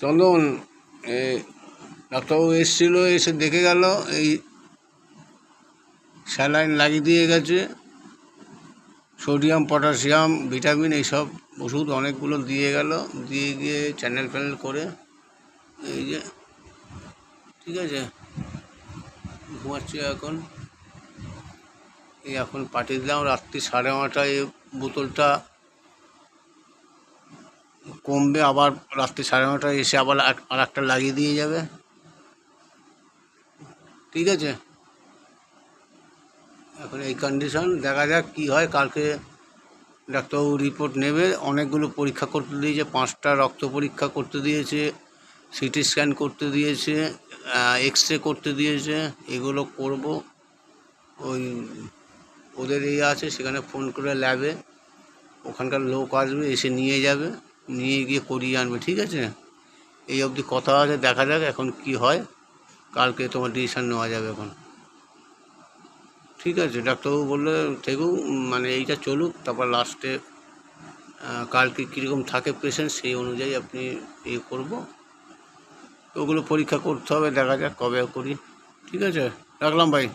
চন্দন, ডাক্তারবাবু এসেছিলো, এসে দেখে গেল, এই স্যালাইন লাগিয়ে দিয়ে গেছে, সোডিয়াম পটাশিয়াম ভিটামিন এইসব ওষুধ অনেকগুলো দিয়ে গেল, দিয়ে গিয়ে চ্যানেল ফ্যানেল করে এই যে ঠিক আছে ঘুমাচ্ছি এখন। এই এখন পাঠিয়ে দিলাম রাত্রি 9:30টায় এই বোতলটা কমবে, আবার রাত্রি 9:30টায় এসে আবার আর একটা লাগিয়ে দিয়ে যাবে, ঠিক আছে। এখন এই কন্ডিশন, দেখা যাক কী হয়। কালকে ডাক্তারবাবু রিপোর্ট নেবে, অনেকগুলো পরীক্ষা করতে দিয়েছে, 5টা রক্ত পরীক্ষা করতে দিয়েছে, সিটি স্ক্যান করতে দিয়েছে, এক্স রে করতে দিয়েছে, এগুলো করব। ওই ওদের আছে সেখানে ফোন করে ল্যাবে, ওখানকার লোক আসবে, এসে নিয়ে যাবে, নিয়ে গিয়ে করিয়ে আনবে, ঠিক আছে। এই অবধি কথা আছে, দেখা যাক এখন কি হয়। কালকে তোমার ডিসিশান নেওয়া যাবে এখন, ঠিক আছে। ডাক্তারবাবু বললে থেকেও মানে এইটা চলুক, তারপর লাস্টে কালকে কীরকম থাকে পেশেন্ট সেই অনুযায়ী আপনি করব। ওগুলো পরীক্ষা করতে হবে, দেখা যাক কবে করি, ঠিক আছে। রাখলাম ভাই।